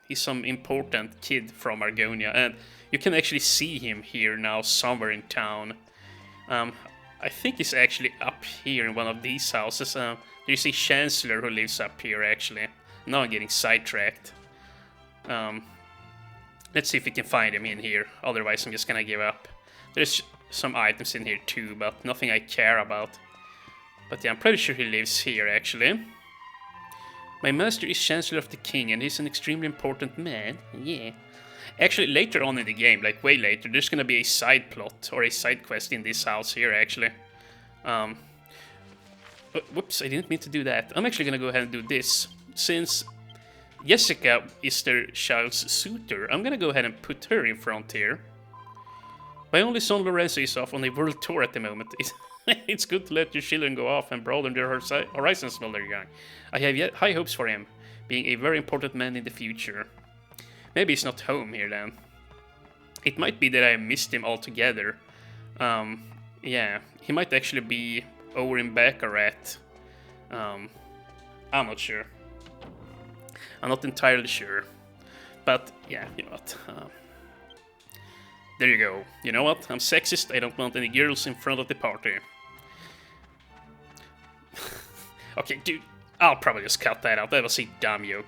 He's some important kid from Argonia, and you can actually see him here now somewhere in town. I think he's actually up here in one of these houses. There's a chancellor who lives up here, actually. Now I'm getting sidetracked. Let's see if we can find him in here, otherwise I'm just gonna give up. There's some items in here too, but nothing I care about. But yeah, I'm pretty sure he lives here, actually. My master is Chancellor of the King, and he's an extremely important man. Yeah. Actually, later on in the game, like way later, there's gonna be a side plot or a side quest in this house here, actually. Whoops, I didn't mean to do that. I'm actually gonna go ahead and do this. Since Jessica is their child's suitor, I'm gonna go ahead and put her in front here. My only son Lorenzo is off on a world tour at the moment. It's good to let your children go off and broaden their horizons while they're young. I have yet high hopes for him, being a very important man in the future. Maybe he's not home here then. It might be that I missed him altogether. Yeah, he might actually be over in Baccarat. I'm not sure. I'm not entirely sure. But yeah, you know what. There you go. You know what? I'm sexist. I don't want any girls in front of the party. Okay, dude. I'll probably just cut that out. That was a dumb joke.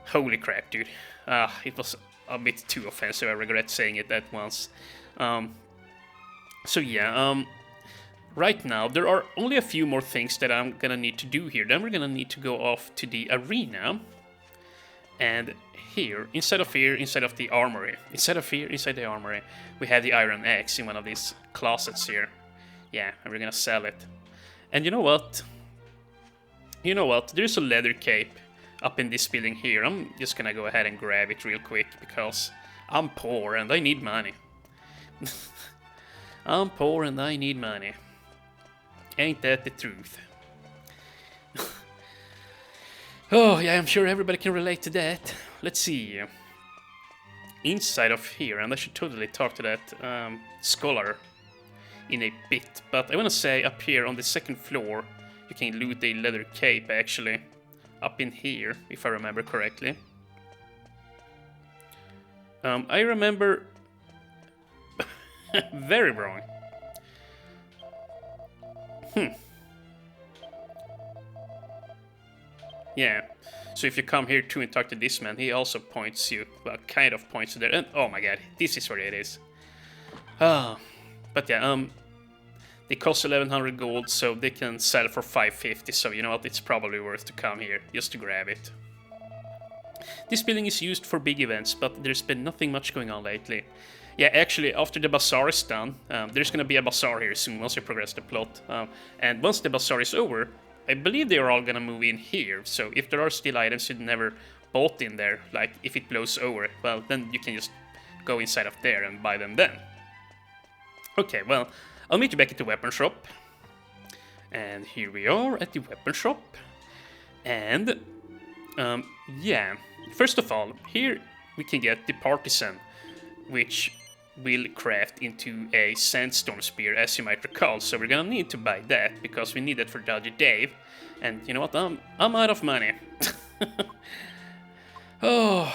Holy crap, dude. It was a bit too offensive. I regret saying it that once. So yeah, right now there are only a few more things that I'm gonna need to do here. Then we're gonna need to go off to the arena. And here, inside of the armory. Inside the armory, we have the iron axe in one of these closets here. Yeah, and we're gonna sell it. And you know what? There's a leather cape up in this building here. I'm just gonna go ahead and grab it real quick because I'm poor and I need money. I'm poor and I need money. Ain't that the truth? Oh, yeah, I'm sure everybody can relate to that. Let's see. Inside of here, and I should totally talk to that scholar in a bit. But I want to say up here on the second floor, you can loot a leather cape, actually. Up in here, if I remember correctly. I remember... very wrong. So if you come here too and talk to this man, he also points you, well, kind of points you there. And oh my god, this is where it is. But yeah, they cost 1100 gold, so they can sell for 550. So you know what, it's probably worth to come here just to grab it. This building is used for big events, but there's been nothing much going on lately. Yeah, actually, after the bazaar is done, there's gonna be a bazaar here soon once you progress the plot. And once the bazaar is over, I believe they are all gonna move in here. So if there are still items you never bought in there, like if it blows over, well, then you can just go inside of there and buy them then. Okay, well, I'll meet you back at the weapon shop. And here we are at the weapon shop. And, yeah, first of all, here we can get the partisan, which will craft into a sandstorm spear, as you might recall. So we're gonna need to buy that, because we need it for Dodgy Dave. And you know what, I'm out of money. Oh,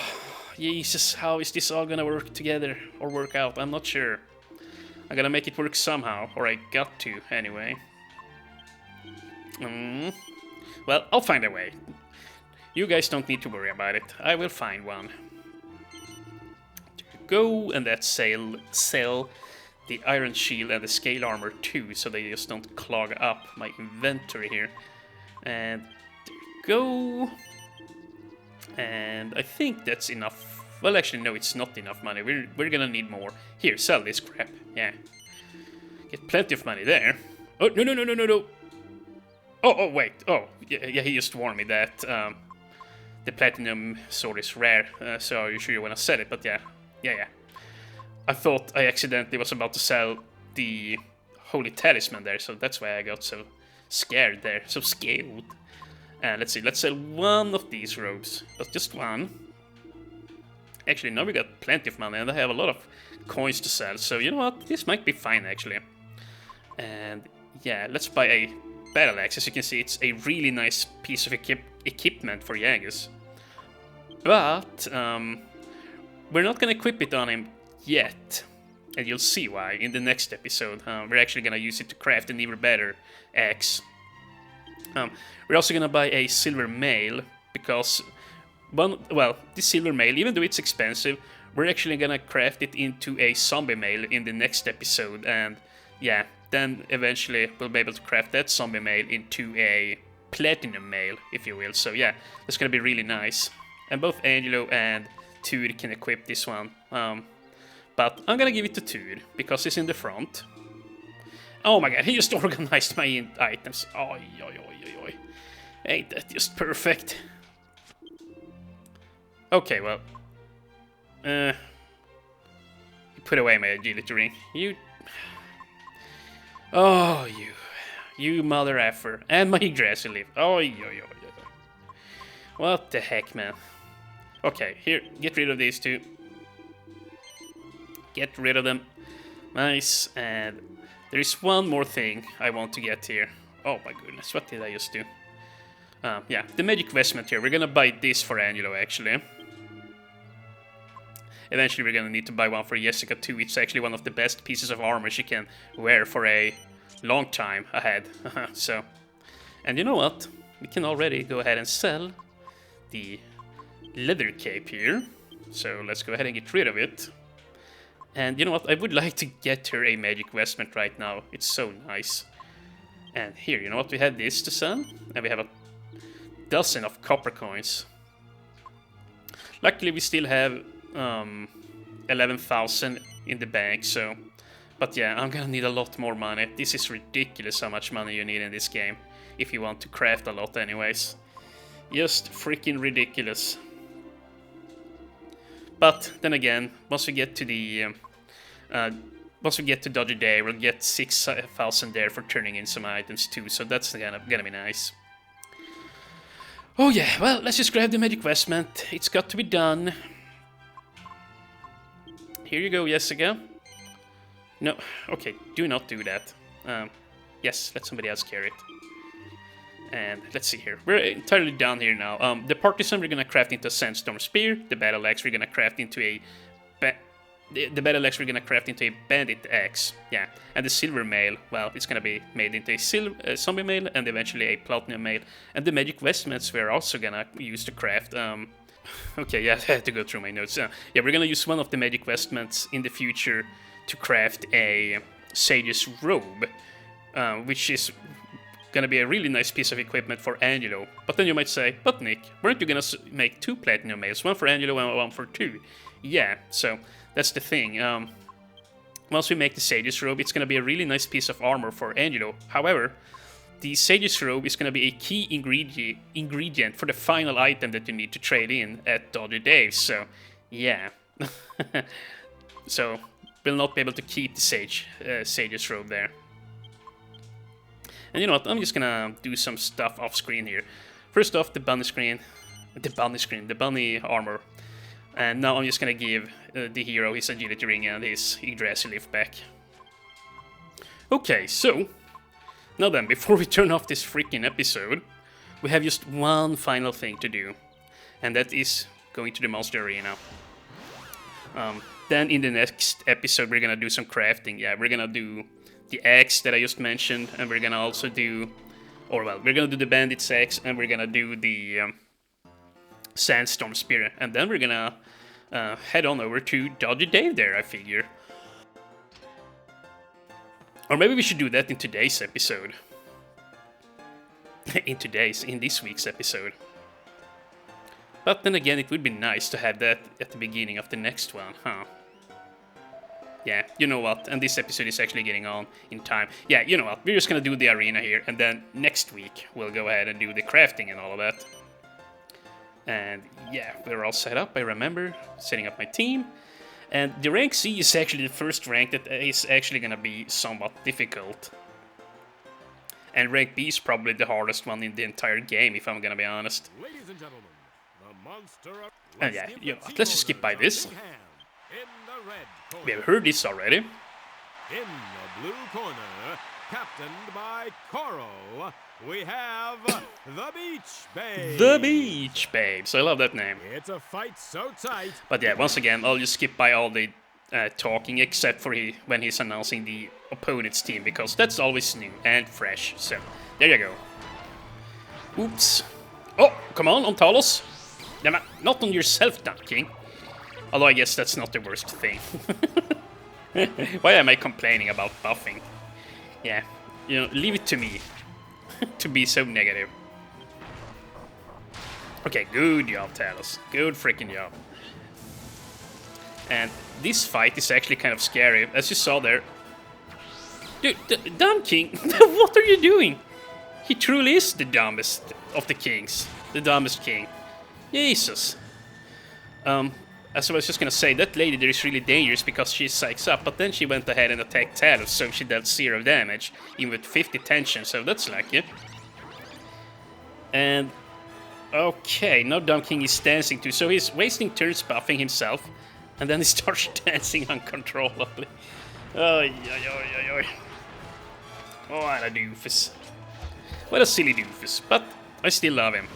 Jesus, how is this all gonna work together, or work out? I'm not sure. I gotta make it work somehow, or I got to, anyway. Well, I'll find a way. You guys don't need to worry about it. I will find one. There you go, and that's sell the iron shield and the scale armor too, so they just don't clog up my inventory here. And there you go. And I think that's enough. Well, actually, no, it's not enough money. We're gonna need more. Here, sell this crap. Yeah. Get plenty of money there. Oh, no. Oh, wait. Oh, yeah, he just warned me that the platinum sword is rare. So are you sure you want to sell it? But yeah. I thought I accidentally was about to sell the holy talisman there, so that's why I got so scared there. So scared. Let's see, let's sell one of these robes. But just one. Actually, now we got plenty of money, and I have a lot of coins to sell, so you know what, this might be fine, actually. And yeah, let's buy a battle axe. As you can see, it's a really nice piece of equipment for Jaegers. But, we're not gonna equip it on him yet, and you'll see why in the next episode. We're actually gonna use it to craft an even better axe. We're also gonna buy a silver mail, because... well, this silver mail, even though it's expensive, we're actually gonna craft it into a zombie mail in the next episode, and yeah, then eventually we'll be able to craft that zombie mail into a platinum mail, if you will. So yeah, that's gonna be really nice. And both Angelo and Tur can equip this one, but I'm gonna give it to Tur, because he's in the front. Oh my god, he just organized my items. Oi. Ain't that just perfect? Okay, well, you put away my agility ring. You mother effer, and my grassy leaf. What the heck, man? Okay, here, get rid of these two. Get rid of them. Nice, and there is one more thing I want to get here. Oh my goodness, what did I just do? Yeah, the magic vestment here. We're gonna buy this for Angelo, actually. Eventually we're gonna need to buy one for Jessica too. It's actually one of the best pieces of armor she can wear for a long time ahead. So, and you know what? We can already go ahead and sell the leather cape here. So let's go ahead and get rid of it. And you know what? I would like to get her a magic vestment right now. It's so nice. And here, you know what? We have this to sell, and we have a dozen of copper coins. Luckily, we still have 11,000 in the bank, so... But yeah, I'm gonna need a lot more money. This is ridiculous how much money you need in this game, if you want to craft a lot anyways. Just freaking ridiculous. But then again, once we get to the... once we get to Dodgy Day, we'll get 6,000 there for turning in some items too, so that's gonna be nice. Oh yeah, well, let's just grab the magic vestment. It's got to be done. Here you go, Jessica. No, okay, do not do that. Yes, let somebody else carry it. And let's see here. We're entirely down here now. The partisan we're gonna craft into a sandstorm spear. The battle axe we're gonna craft into a the battle axe we're gonna craft into a bandit axe, yeah. And the silver mail, well, it's gonna be made into a zombie mail and eventually a platinum mail. And the magic vestments we're also gonna use to craft. Okay, yeah, I had to go through my notes. Yeah, we're gonna use one of the magic vestments in the future to craft a sage's robe, which is gonna be a really nice piece of equipment for Angelo. But then you might say, but Nick, weren't you gonna make 2 platinum mails, one for Angelo and one for 2? Yeah, so that's the thing. Once we make the sage's robe, it's gonna be a really nice piece of armor for Angelo. However, the sage's robe is gonna be a key ingredient for the final item that you need to trade in at Dodgy Dave's. So, yeah. So we'll not be able to keep the sage's robe there. And you know what, I'm just gonna do some stuff off screen here. First off, the bunny armor. And now I'm just gonna give the hero his agility ring and his Yggdrasil lift back. Okay, so, now then, before we turn off this freaking episode, we have just one final thing to do. And that is going to the monster arena. Then in the next episode we're gonna do some crafting. Yeah, we're gonna do the axe that I just mentioned, and we're gonna also do, we're gonna do the bandit's axe, and we're gonna do the sandstorm spear, and then we're gonna head on over to Dodgy Dave there, I figure. Or maybe we should do that in today's episode. in this week's episode. But then again, it would be nice to have that at the beginning of the next one, huh? Yeah, you know what, and this episode is actually getting on in time. Yeah, you know what, we're just gonna do the arena here, and then next week we'll go ahead and do the crafting and all of that. And yeah, we're all set up, I remember setting up my team. And the rank C is actually the first rank that is actually gonna be somewhat difficult. And rank B is probably the hardest one in the entire game, if I'm gonna be honest. Ladies and gentlemen, the monster of... And yeah, you know, let's just skip by this. In the red corner. We have heard this already. In the blue corner, captained by Coro, we have the Beach Babes. The Beach Babes, I love that name. It's a fight so tight. But yeah, once again, I'll just skip by all the talking, except for when he's announcing the opponent's team, because that's always new and fresh. So, there you go. Oops. Oh, come on Talos. Yeah, not on yourself, Dumb King. Although I guess that's not the worst thing. Why am I complaining about buffing? Yeah, you know, leave it to me. To be so negative. Okay, good job, Talos. Good freaking job. And this fight is actually kind of scary, as you saw there. Dude, Dumb King, what are you doing? He truly is the dumbest of the kings. The dumbest king. Jesus. As I was just gonna say, that lady there is really dangerous because she psychs up, but then she went ahead and attacked Talos, so she dealt 0 damage, even with 50 tension, so that's lucky. And, okay, now Dumb King is dancing too, so he's wasting turns buffing himself, and then he starts dancing uncontrollably. Oy, oy, oy, oy, oy. What a doofus. What a silly doofus, but I still love him.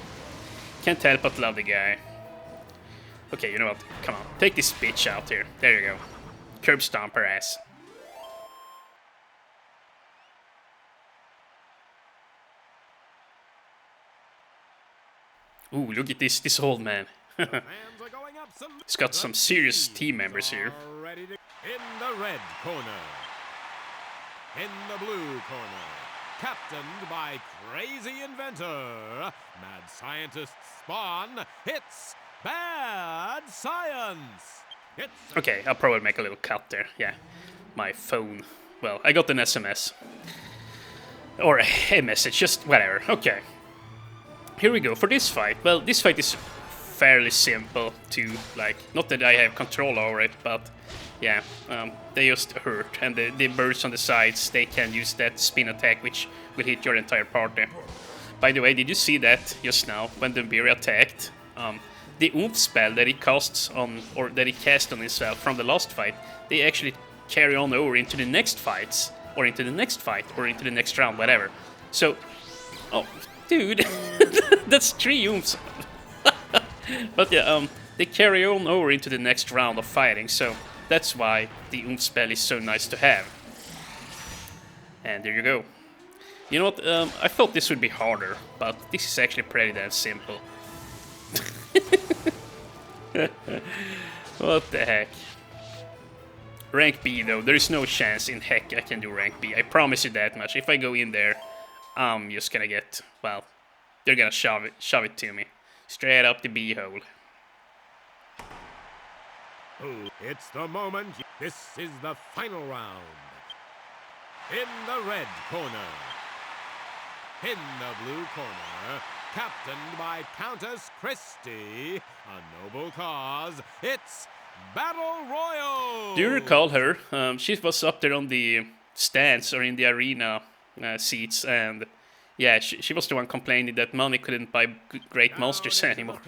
Can't help but love the guy. Okay, you know what? Come on, take this bitch out here. There you go. Curb stomp her ass. Ooh, look at this old man. He's got some serious team members here. In the red corner. In the blue corner. Captained by Crazy Inventor. Mad Scientist Spawn. It's Bad Science! Okay, I'll probably make a little cut there. Yeah, my phone. Well, I got an SMS. Or a message, just whatever. Okay. Here we go for this fight. Well, this fight is fairly simple to, like, not that I have control over it, but yeah, they just hurt. And the birds on the sides, they can use that spin attack, which will hit your entire party. By the way, did you see that just now, when the bear attacked? The oomph spell that he casts on, or that he cast on himself from the last fight, they actually carry on over into the next fights, or into the next fight, or into the next round, whatever. So, oh, dude, that's 3 oomphs. But yeah, they carry on over into the next round of fighting. So That's why the Oomph spell is so nice to have. And there you go. You know what, I thought this would be harder, but this is actually pretty damn simple. What the heck. Rank B though, there is no chance in heck I can do rank B. I promise you that much. If I go in there, I'm just gonna get, well, they're gonna shove it to me. Straight up the B hole. Oh, it's the moment. This is the final round. In the red corner. In the blue corner, captained by Countess Christie, a noble cause, it's Battle Royal! Do you recall her? She was up there on the stands or in the arena seats, and yeah, she was the one complaining that money couldn't buy great monsters anymore.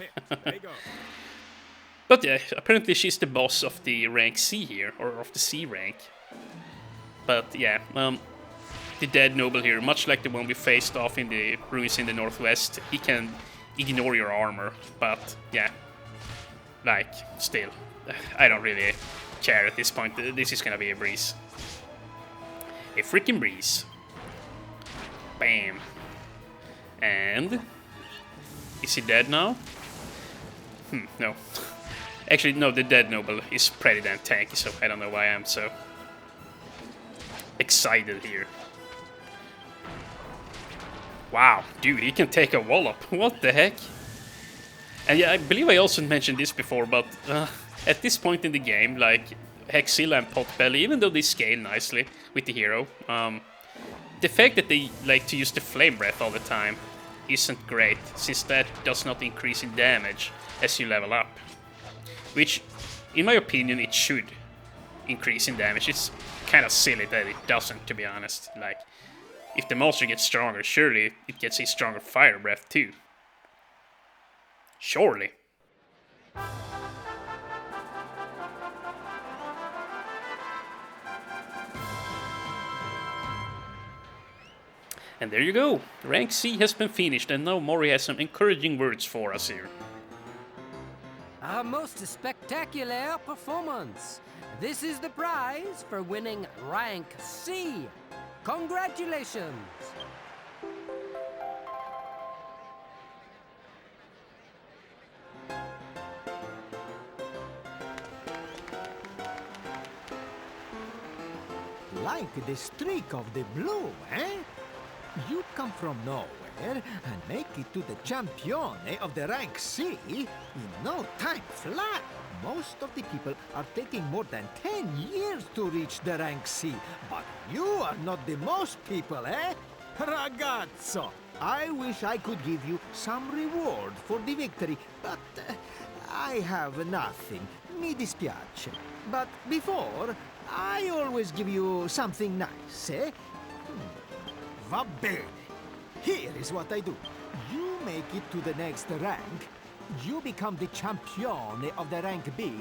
But yeah, apparently she's the boss of the rank C here, or of the C rank. But yeah, the dead noble here, much like the one we faced off in the ruins in the northwest, he can ignore your armor, but yeah, like, still, I don't really care at this point. This is gonna be a breeze. A freaking breeze. Bam. And is he dead now? No. Actually, no, the dead noble is pretty damn tanky, so I don't know why I'm so excited here. Wow, dude, he can take a wallop. What the heck? And yeah, I believe I also mentioned this before, but at this point in the game, like Hexilla and Potbelly, even though they scale nicely with the hero, the fact that they like to use the Flame Breath all the time isn't great, since that does not increase in damage as you level up. Which, in my opinion, it should increase in damage. It's kind of silly that it doesn't, to be honest. Like, if the monster gets stronger, surely it gets a stronger Fire Breath too. Surely. And there you go. Rank C has been finished, and now Mori has some encouraging words for us here. A most spectacular performance. This is the prize for winning rank C. Congratulations! Like the streak of the blue, eh? You come from nowhere and make it to the champione of the rank C in no time flat. Most of the people are taking more than 10 years to reach the rank C, but you are not the most people, eh? Ragazzo, I wish I could give you some reward for the victory, but I have nothing. Mi dispiace. But before, I always give you something nice, eh? Va bene. Here is what I do. You make it to the next rank, you become the champione of the rank B,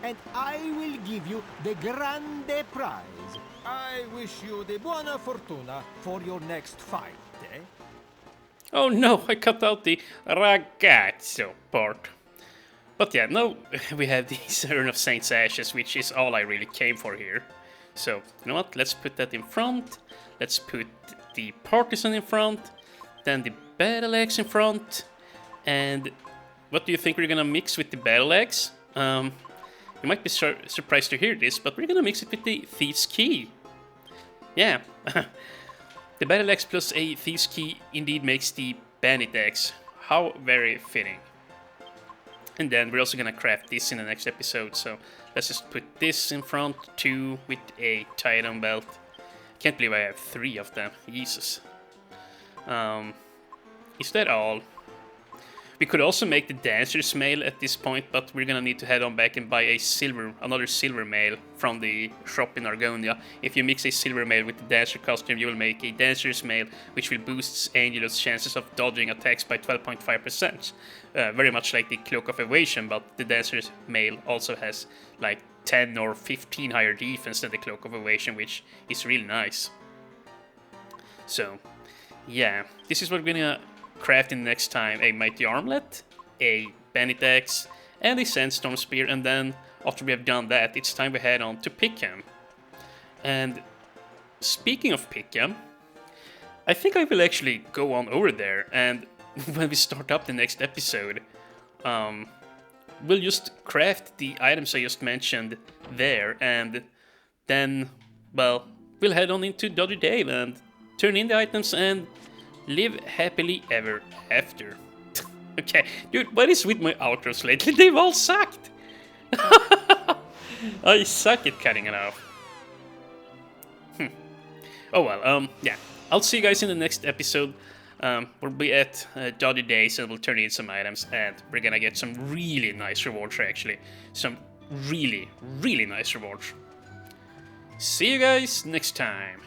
and I will give you the grande prize. I wish you the buona fortuna for your next fight, eh? Oh no, I cut out the ragazzo part. But yeah, now we have the Urn of Saint's Ashes, which is all I really came for here. So, you know what, let's put that in front. Let's put the Partisan in front, then the Battle Axe in front, and what do you think we're gonna mix with the Battle Axe? You might be surprised to hear this, but we're gonna mix it with the Thief's Key. Yeah, the Battle Axe plus a Thief's Key indeed makes the Bandit Axe. How very fitting. And then we're also gonna craft this in the next episode, so let's just put this in front too with a Titan belt. Can't believe I have 3 of them, Jesus. Is that all? We could also make the Dancer's Mail at this point, but we're gonna need to head on back and buy another silver mail from the shop in Argonia. If you mix a silver mail with the Dancer costume, you will make a Dancer's Mail, which will boost Angelo's chances of dodging attacks by 12.5%. Very much like the Cloak of Evasion, but the Dancer's Mail also has like 10 or 15 higher defense than the Cloak of Evasion, which is really nice. So, yeah, this is what we're gonna craft in the next time: a Mighty Armlet, a Bandit Axe, and a Sandstorm Spear, and then after we have done that, it's time we head on to Pickham. And speaking of Pickham, I think I will actually go on over there, and when we start up the next episode, we'll just craft the items I just mentioned there, and then, well, we'll head on into Dodgy Dave and turn in the items and live happily ever after. Okay, dude, what is with my outros lately? They've all sucked! I suck at cutting it off. Oh well, yeah. I'll see you guys in the next episode. We'll be at Dodgy Days and we'll turn in some items, and we're gonna get some really nice rewards actually. Some really, really nice rewards. See you guys next time.